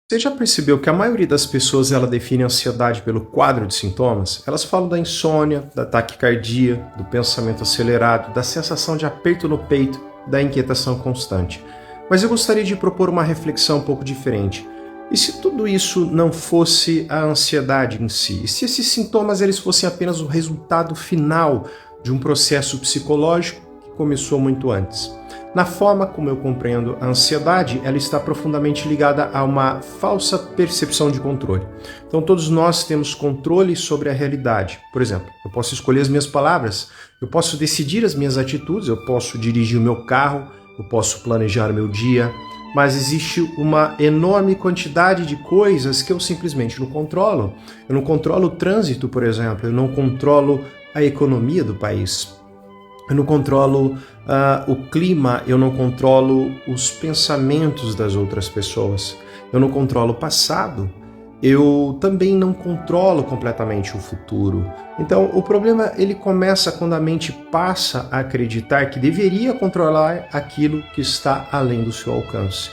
Você já percebeu que a maioria das pessoas ela define a ansiedade pelo quadro de sintomas? Elas falam da insônia, da taquicardia, do pensamento acelerado, da sensação de aperto no peito, da inquietação constante. Mas eu gostaria de propor uma reflexão um pouco diferente. E se tudo isso não fosse a ansiedade em si? E se esses sintomas eles fossem apenas o resultado final de um processo psicológico que começou muito antes? Na forma como eu compreendo a ansiedade, ela está profundamente ligada a uma falsa percepção de controle. Então todos nós temos controle sobre a realidade. Por exemplo, eu posso escolher as minhas palavras, eu posso decidir as minhas atitudes, eu posso dirigir o meu carro, eu posso planejar o meu dia, mas existe uma enorme quantidade de coisas que eu simplesmente não controlo. Eu não controlo o trânsito, por exemplo, eu não controlo a economia do país. Eu não controlo o clima, eu não controlo os pensamentos das outras pessoas. Eu não controlo o passado. Eu também não controlo completamente o futuro. Então, o problema ele começa quando a mente passa a acreditar que deveria controlar aquilo que está além do seu alcance.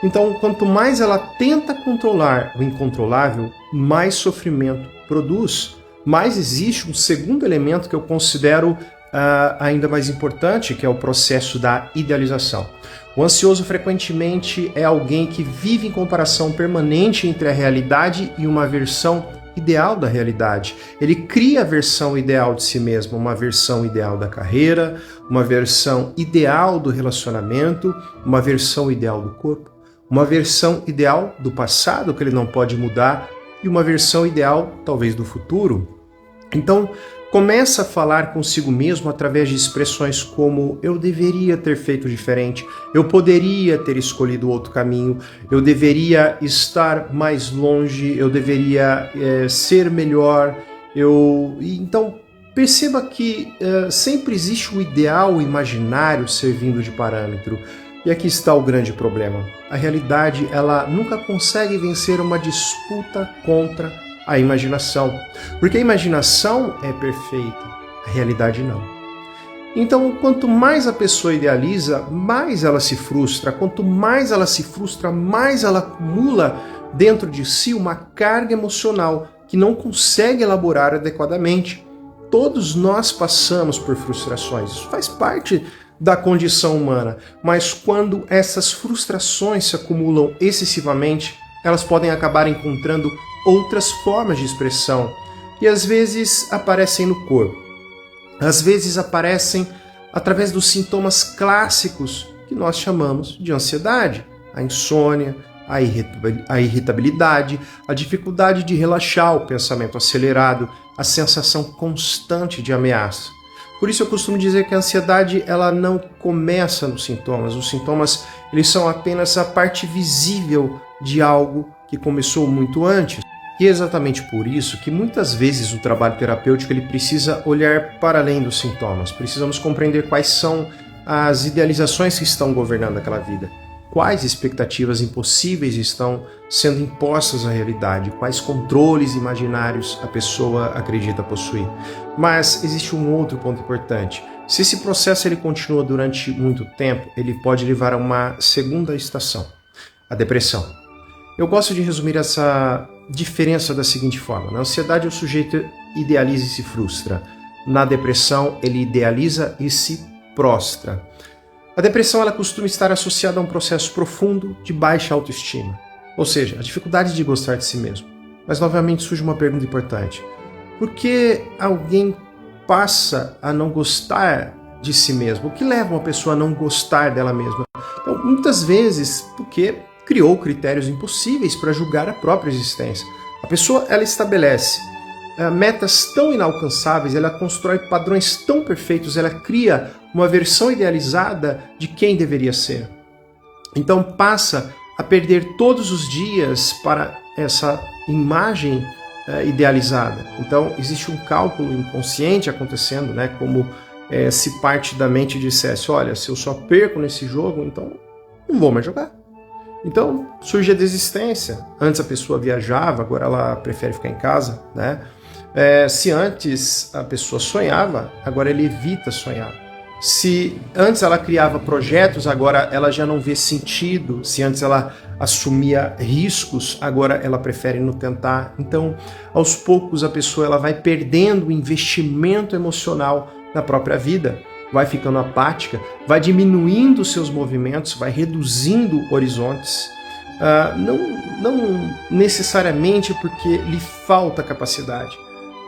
Então, quanto mais ela tenta controlar o incontrolável, mais sofrimento produz. Mas existe um segundo elemento que eu considero ainda mais importante, que é o processo da idealização. O ansioso frequentemente é alguém que vive em comparação permanente entre a realidade e uma versão ideal da realidade. Ele cria a versão ideal de si mesmo, uma versão ideal da carreira, uma versão ideal do relacionamento, uma versão ideal do corpo, uma versão ideal do passado que ele não pode mudar e uma versão ideal, talvez, do futuro. Então, começa a falar consigo mesmo através de expressões como eu deveria ter feito diferente, eu poderia ter escolhido outro caminho, eu deveria estar mais longe, eu deveria ser melhor. Então, perceba que sempre existe o ideal imaginário servindo de parâmetro. E aqui está o grande problema. A realidade ela nunca consegue vencer uma disputa contra a imaginação, porque a imaginação é perfeita, a realidade não. Então, quanto mais a pessoa idealiza, mais ela se frustra. Quanto mais ela se frustra, mais ela acumula dentro de si uma carga emocional que não consegue elaborar adequadamente. Todos nós passamos por frustrações, isso faz parte da condição humana, mas quando essas frustrações se acumulam excessivamente, elas podem acabar encontrando outras formas de expressão e às vezes aparecem no corpo. Às vezes aparecem através dos sintomas clássicos que nós chamamos de ansiedade, a insônia, a irritabilidade, a dificuldade de relaxar, o pensamento acelerado, a sensação constante de ameaça. Por isso eu costumo dizer que a ansiedade ela não começa nos sintomas. Os sintomas eles são apenas a parte visível de algo que começou muito antes. E é exatamente por isso que muitas vezes o trabalho terapêutico ele precisa olhar para além dos sintomas. Precisamos compreender quais são as idealizações que estão governando aquela vida. Quais expectativas impossíveis estão sendo impostas à realidade. Quais controles imaginários a pessoa acredita possuir. Mas existe um outro ponto importante. Se esse processo ele continua durante muito tempo, ele pode levar a uma segunda estação, a depressão. Eu gosto de resumir essa diferença da seguinte forma. Na ansiedade, o sujeito idealiza e se frustra. Na depressão, ele idealiza e se prostra. A depressão ela costuma estar associada a um processo profundo de baixa autoestima, ou seja, a dificuldade de gostar de si mesmo. Mas, novamente, surge uma pergunta importante. Por que alguém passa a não gostar de si mesmo? O que leva uma pessoa a não gostar dela mesma? Então, muitas vezes, porque criou critérios impossíveis para julgar a própria existência. A pessoa ela estabelece metas tão inalcançáveis, ela constrói padrões tão perfeitos, ela cria uma versão idealizada de quem deveria ser. Então passa a perder todos os dias para essa imagem idealizada. Então existe um cálculo inconsciente acontecendo, né? Como se parte da mente dissesse, olha, se eu só perco nesse jogo, então não vou mais jogar. Então surge a desistência. Antes a pessoa viajava, agora ela prefere ficar em casa, né? Se antes a pessoa sonhava, agora ela evita sonhar. Se antes ela criava projetos, agora ela já não vê sentido. Se antes ela assumia riscos, agora ela prefere não tentar. Então, aos poucos, a pessoa ela vai perdendo o investimento emocional na própria vida, vai ficando apática, vai diminuindo seus movimentos, vai reduzindo horizontes, não necessariamente porque lhe falta capacidade,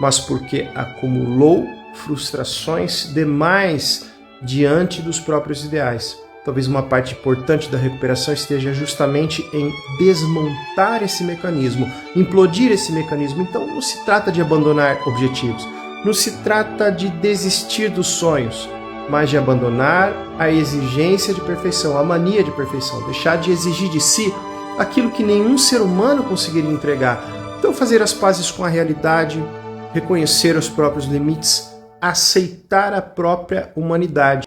mas porque acumulou frustrações demais diante dos próprios ideais. Talvez uma parte importante da recuperação esteja justamente em desmontar esse mecanismo, implodir esse mecanismo. Então não se trata de abandonar objetivos, não se trata de desistir dos sonhos, mas de abandonar a exigência de perfeição, a mania de perfeição, deixar de exigir de si aquilo que nenhum ser humano conseguiria entregar. Então fazer as pazes com a realidade, reconhecer os próprios limites, aceitar a própria humanidade.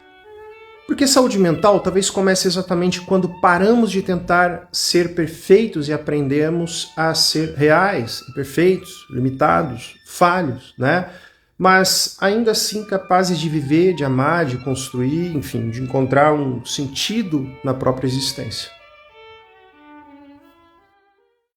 Porque saúde mental talvez comece exatamente quando paramos de tentar ser perfeitos e aprendemos a ser reais, imperfeitos, limitados, falhos, né? Mas ainda assim capazes de viver, de amar, de construir, enfim, de encontrar um sentido na própria existência.